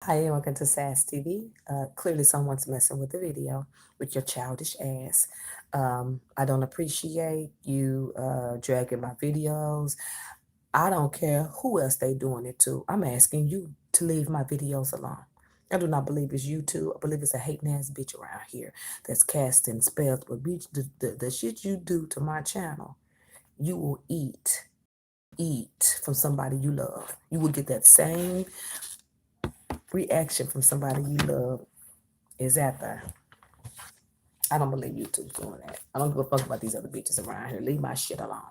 Hi, and welcome to SAS TV. Clearly, someone's messing with the video with your childish ass. I don't appreciate you dragging my videos. I don't care who else they doing it to. I'm asking you to leave my videos alone. I do not believe it's you two. I believe it's a hating ass bitch around here that's casting spells. But bitch, the shit you do to my channel, you will eat from somebody you love. You will get that same reaction from somebody you love is after. I don't believe YouTube's doing that. I don't give a fuck about these other bitches around here. Leave my shit alone.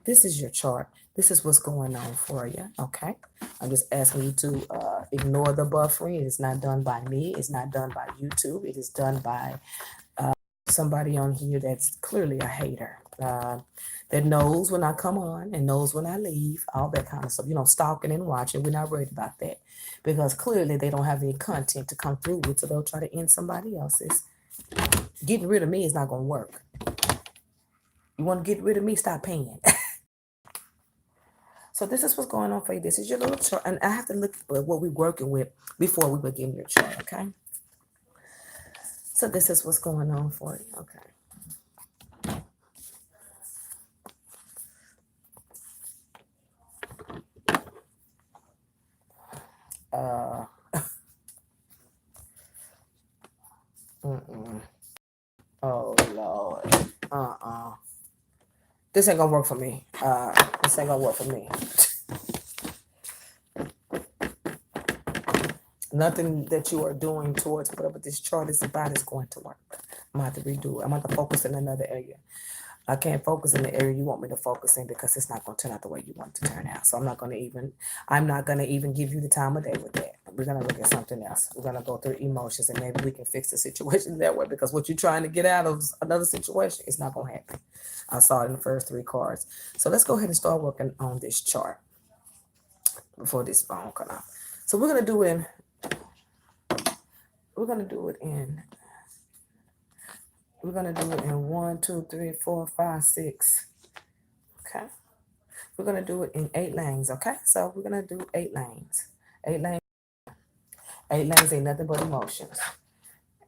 This is your chart. This is what's going on for you. Okay. I'm just asking you to ignore the buffering. It is not done by me. It's not done by YouTube. It is done by somebody on here that's clearly a hater. That knows when I come on and knows when I leave, all that kind of stuff. Stalking and watching. We're not worried about that because clearly they don't have any content to come through with, so they'll try to end somebody else's. Getting rid of me is not going to work. You want to get rid of me? Stop paying. So this is what's going on for you. This is your little chart, and I have to look at what we're working with before we begin your chart. Okay. So this is what's going on for you. Okay. Uh. Mm-mm. Oh Lord. This ain't gonna work for me. This ain't gonna work for me. Nothing that you are doing towards whatever this chart is about is going to work. I'm gonna have to redo it. I'm gonna have to focus in another area. I can't focus in the area you want me to focus in because it's not gonna turn out the way you want it to turn out. So I'm not gonna even give you the time of day with that. We're gonna look at something else. We're gonna go through emotions and maybe we can fix the situation that way because what you're trying to get out of another situation is not gonna happen. I saw it in the first three cards. So let's go ahead and start working on this chart before this phone come out. So we're gonna do it in we're gonna do it in 1, 2, 3, 4, 5, 6. Okay. We're gonna do it in 8 lanes. Okay. So we're gonna do 8 lanes. 8 lanes. 8 lanes ain't nothing but emotions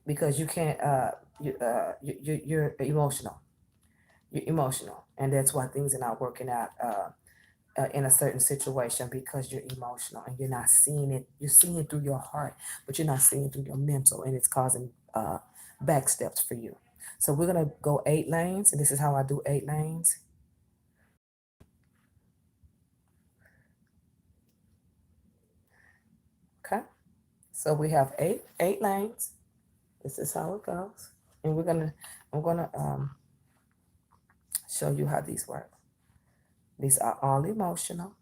because you can't. You're emotional. You're emotional, and that's why things are not working out. In a certain situation because you're emotional and you're not seeing it. You're seeing it through your heart, but you're not seeing it through your mental, and it's causing back steps for you. So we're gonna go 8 lanes, and this is how I do 8 lanes. Okay, so we have eight lanes. This is how it goes, and I'm gonna show you how these work. These are all emotional.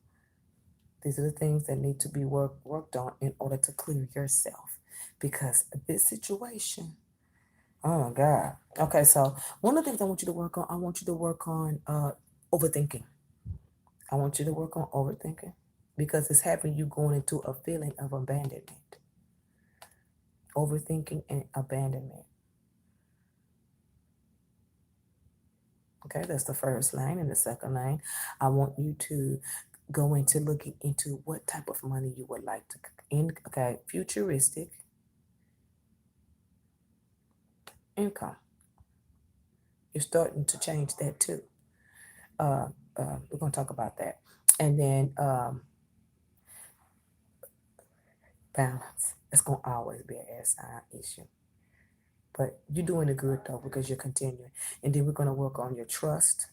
These are the things that need to be worked on in order to clear yourself, because this situation. Oh my God. Okay, so one of the things I want you to work on, I want you to work on overthinking. I want you to work on overthinking because it's having you going into a feeling of abandonment. Overthinking and abandonment. Okay, that's the first lane. And the second lane, I want you to go into looking into what type of money you would like to okay, futuristic income. You're starting to change that too. Uh, we're going to talk about that. And then balance. It's going to always be an air sign issue. But you're doing it good though because you're continuing. And then we're going to work on your trust.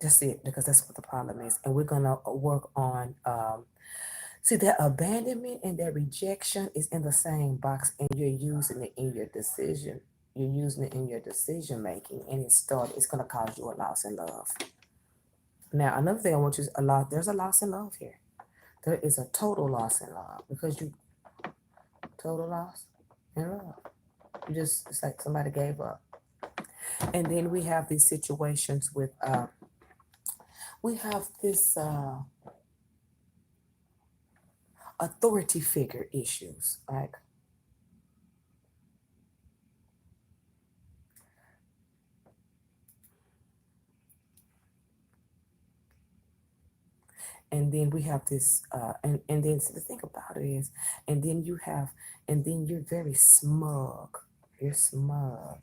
That's it, because that's what the problem is. And we're going to work on, see, that abandonment and that rejection is in the same box, and you're using it in your decision. You're using it in your decision making, and it's going to cause you a loss in love. Now, another thing I want you to there's a loss in love here. There is a total loss in love because you total loss in love. It's like somebody gave up. And then we have these situations with we have this authority figure issues, like, And then we have this, and then so the thing about it is, and then you have, and then you're very smug. You're smug.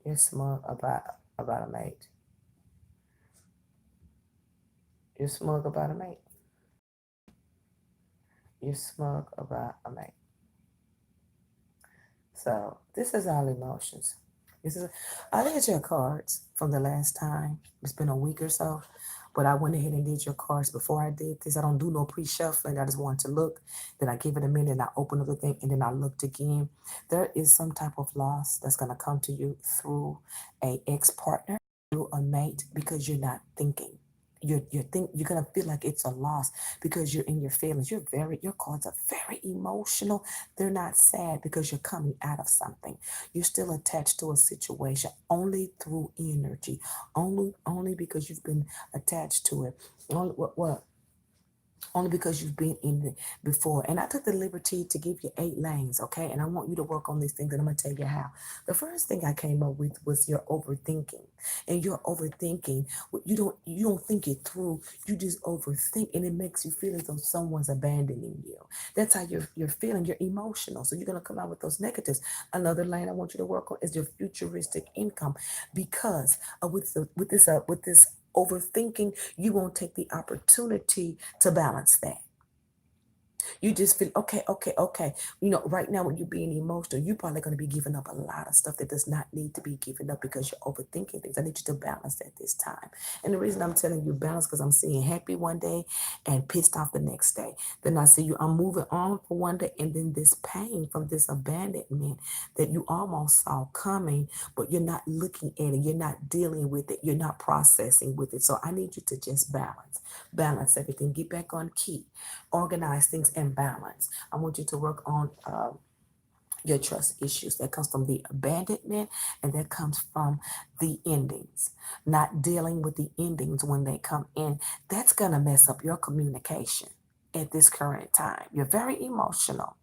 You're smug about a mate. You're smug about a mate. You're smug about a mate. So this is all emotions. This is I look at your cards from the last time. It's been a week or so, but I went ahead and did your cards before I did this. I don't do no pre-shuffling. I just want to look. Then I give it a minute and I open up the thing and then I looked again. There is some type of loss that's gonna come to you through a ex-partner, through a mate, because you're not thinking. You're gonna feel like it's a loss because you're in your feelings. Your cards are very emotional. They're not sad because you're coming out of something. You're still attached to a situation only through energy, only because you've been attached to it. Only what? Only because you've been in it before. And I took the liberty to give you 8 lanes, okay? And I want you to work on these things, and I'm gonna tell you how. The first thing I came up with was your overthinking. And your overthinking, you don't think it through. You just overthink, and it makes you feel as though someone's abandoning you. That's how you're feeling. You're emotional. So you're gonna come out with those negatives. Another lane I want you to work on is your futuristic income, because with this overthinking, you won't take the opportunity to balance that. You just feel okay, okay, okay. Right now when you're being emotional, you're probably going to be giving up a lot of stuff that does not need to be given up because you're overthinking things. I need you to balance at this time. And the reason I'm telling you balance because I'm seeing happy one day and pissed off the next day. Then I see I'm moving on for one day, and then this pain from this abandonment that you almost saw coming, but you're not looking at it, you're not dealing with it, you're not processing with it. So I need you to just balance everything, get back on key, organize things, and balance. I want you to work on your trust issues that comes from the abandonment, and that comes from the endings, not dealing with the endings when they come in. That's going to mess up your communication at this current time. You're very emotional.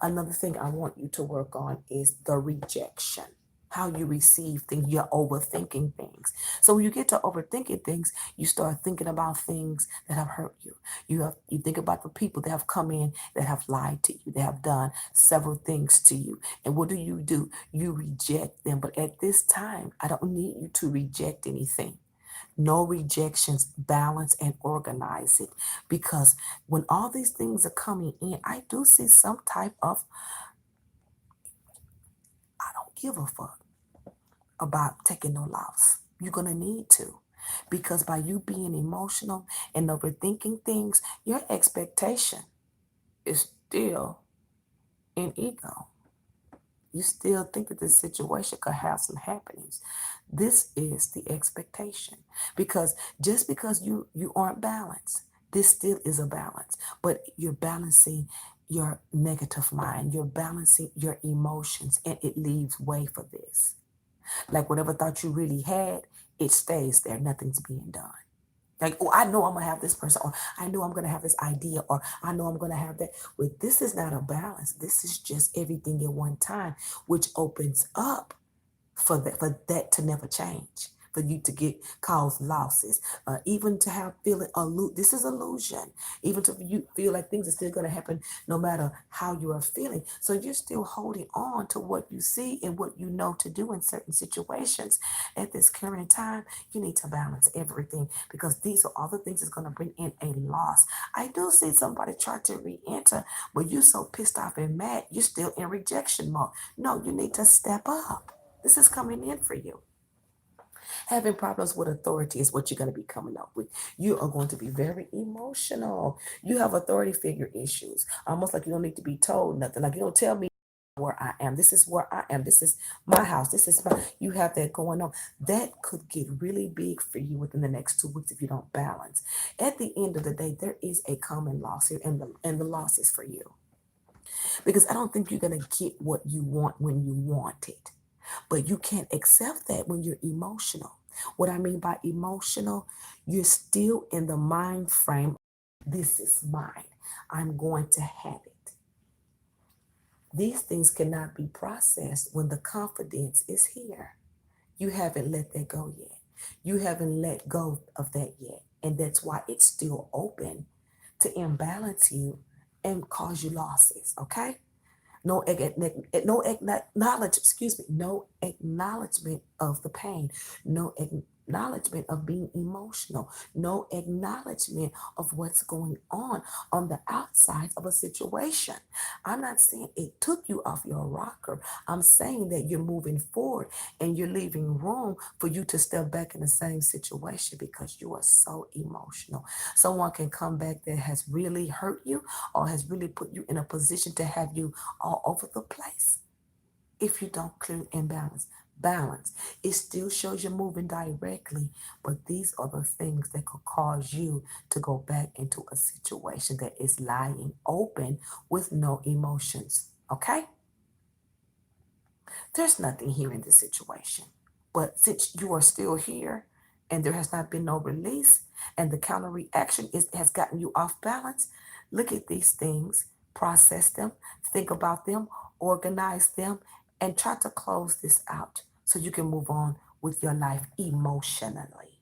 Another thing I want you to work on is the rejection. How you receive things, you're overthinking things. So when you get to overthinking things, you start thinking about things that have hurt you. You think about the people that have come in that have lied to you, that have done several things to you. And what do? You reject them. But at this time, I don't need you to reject anything. No rejections, balance and organize it. Because when all these things are coming in, I do see some type of, I don't give a fuck about taking no loss. You're going to need to. Because by you being emotional and overthinking things, your expectation is still in ego. You still think that this situation could have some happenings. This is the expectation. Because just because you aren't balanced, this still is a balance. But you're balancing your negative mind, you're balancing your emotions, and it leaves way for this. Like whatever thought you really had, it stays there. Nothing's being done. Like, oh, I know I'm gonna have this person, or I know I'm gonna have this idea, or I know I'm gonna have that. Well, this is not a balance. This is just everything at one time, which opens up for that to never change, for you to get cause losses, even to have feeling this is illusion, even to you feel like things are still going to happen no matter how you are feeling. So you're still holding on to what you see and what you know to do in certain situations. At this current time, you need to balance everything, because these are all the things that's going to bring in a loss. I do see somebody try to re-enter, but you're so pissed off and mad, you're still in rejection mode. No, you need to step up. This is coming in for you. Having problems with authority is what you're going to be coming up with. You are going to be very emotional. You have authority figure issues, almost like you don't need to be told nothing. Like, you don't tell me where I am. This is where I am. This is my house. You have that going on. That could get really big for you within the next 2 weeks if you don't balance. At the end of the day, there is a common loss here, and the loss is for you. Because I don't think you're going to get what you want when you want it. But you can't accept that when you're emotional. What I mean by emotional, you're still in the mind frame. This is mine. I'm going to have it. These things cannot be processed when the confidence is here. You haven't let that go yet. You haven't let go of that yet. And that's why it's still open to imbalance you and cause you losses, okay? No acknowledge, excuse me, no acknowledgement of the pain, no acknowledgement of being emotional, no acknowledgement of what's going on the outside of a situation. I'm not saying it took you off your rocker. I'm saying that you're moving forward and you're leaving room for you to step back in the same situation because you are so emotional. Someone can come back that has really hurt you or has really put you in a position to have you all over the place if you don't clear imbalance. Balance. It still shows you're moving directly, but these are the things that could cause you to go back into a situation that is lying open with no emotions. Okay? There's nothing here in this situation. But since you are still here and there has not been no release and the counter reaction has gotten you off balance, look at these things, process them, think about them, organize them, and try to close this out so you can move on with your life emotionally.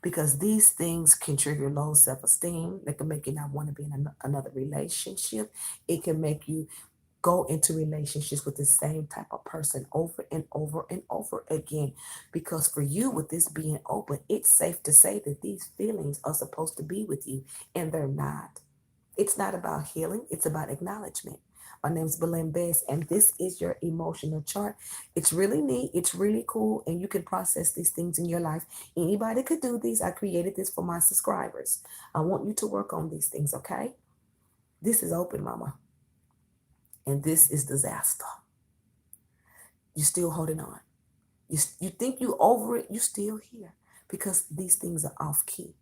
Because these things can trigger low self esteem. They can make you not want to be in another relationship. It can make you go into relationships with the same type of person over and over and over again. Because for you, with this being open, it's safe to say that these feelings are supposed to be with you, and they're not. It's not about healing, it's about acknowledgement. My name is Belen Bess, and this is your emotional chart. It's really neat, it's really cool, and you can process these things in your life. Anybody could do these. I created this for my subscribers. I want you to work on these things, okay? This is open, mama, and this is disaster. You're still holding on. You think you over it, you still here because these things are off key.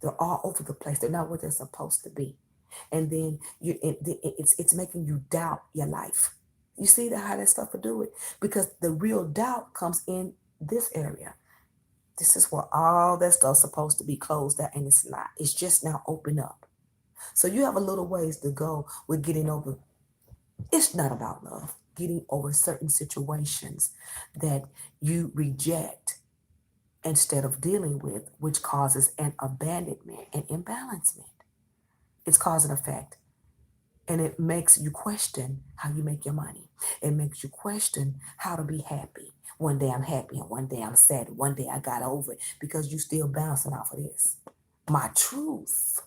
They're all over the place. They're not where they're supposed to be. And then it's making you doubt your life. You see how that stuff will do it? Because the real doubt comes in this area. This is where all that stuff's supposed to be closed out, and it's not. It's just now open up. So you have a little ways to go with getting over. It's not about love. Getting over certain situations that you reject instead of dealing with, which causes an abandonment and imbalancement. It's cause and effect. And it makes you question how you make your money. It makes you question how to be happy. One day I'm happy and one day I'm sad. One day I got over it because you still bouncing off of this. My truth.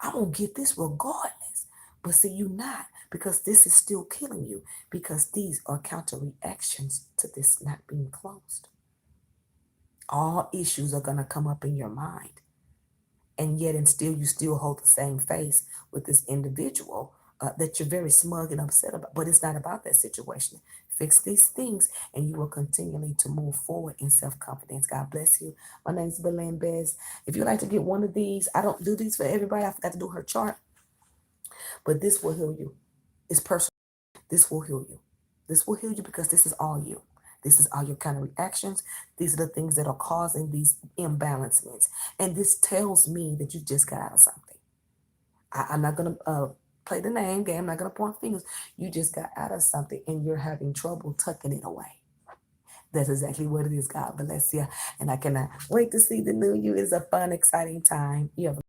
I'm gonna get this regardless. But see, you not, because this is still killing you, because these are counter reactions to this not being closed. All issues are gonna come up in your mind. And yet and still you still hold the same face with this individual that you're very smug and upset about. But it's not about that situation. Fix these things and you will continually to move forward in self-confidence. God bless you. My name is Belen Bez. If you'd like to get one of these, I don't do these for everybody. I forgot to do her chart, but this will heal you. It's personal. This will heal you. This will heal you because this is all you. This is all your kind of reactions. These are the things that are causing these imbalancements. And this tells me that you just got out of something. I'm not going to play the name game. I'm not going to point fingers. You just got out of something and you're having trouble tucking it away. That's exactly what it is. God bless you. And I cannot wait to see the new you. It's a fun, exciting time. You have